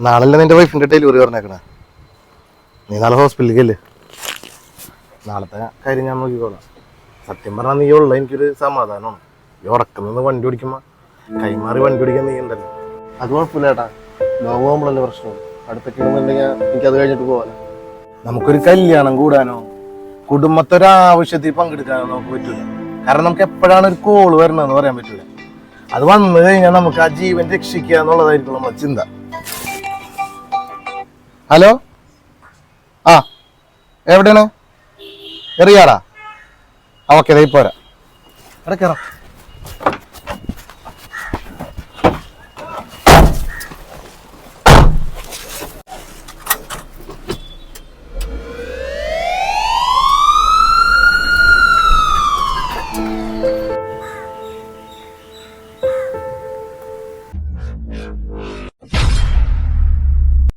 നാളെ നിന്റെ വൈഫിന്റെ ഡെലിവറി പറഞ്ഞേക്കണേ. നീ നാളെ ഹോസ്പിറ്റലിലേക്കല്ലേ? നാളത്തെ കാര്യം ഞാൻ നോക്കിക്കോളാം. സത്യം പറഞ്ഞാൽ നീ ഉള്ള എനിക്കൊരു സമാധാനമാണ്. ഈ ഉറക്കം നിന്ന് വണ്ടി ഓടിക്കുമ്പോൾ കൈമാറി വണ്ടി ഓടിക്കാൻ നീ ഉണ്ടല്ലോ, അത് കുഴപ്പമില്ല ചേട്ടാ. ലോകം പോകുമ്പോഴല്ലേ പ്രശ്നമാണ്. അടുത്തൊക്കെ ഉണ്ടെന്നുണ്ടെങ്കിൽ എനിക്കത് കഴിഞ്ഞിട്ട് പോകാനോ. നമുക്കൊരു കല്യാണം കൂടാനോ കുടുംബത്തൊരാവശ്യത്തിൽ പങ്കെടുക്കാനോ നമുക്ക് പറ്റില്ല. കാരണം നമുക്ക് എപ്പോഴാണ് ഒരു കോള് വരണമെന്ന് പറയാൻ പറ്റില്ല. അത് വന്നു കഴിഞ്ഞാൽ നമുക്ക് ആ ജീവൻ രക്ഷിക്കുക എന്നുള്ളതായിരിക്കും നമ്മുടെ ചിന്ത. ഹലോ, ആ എവിടെയാണ്? എറിയാടാ? ഓക്കെ, പോരാ. ഇടയ്ക്ക്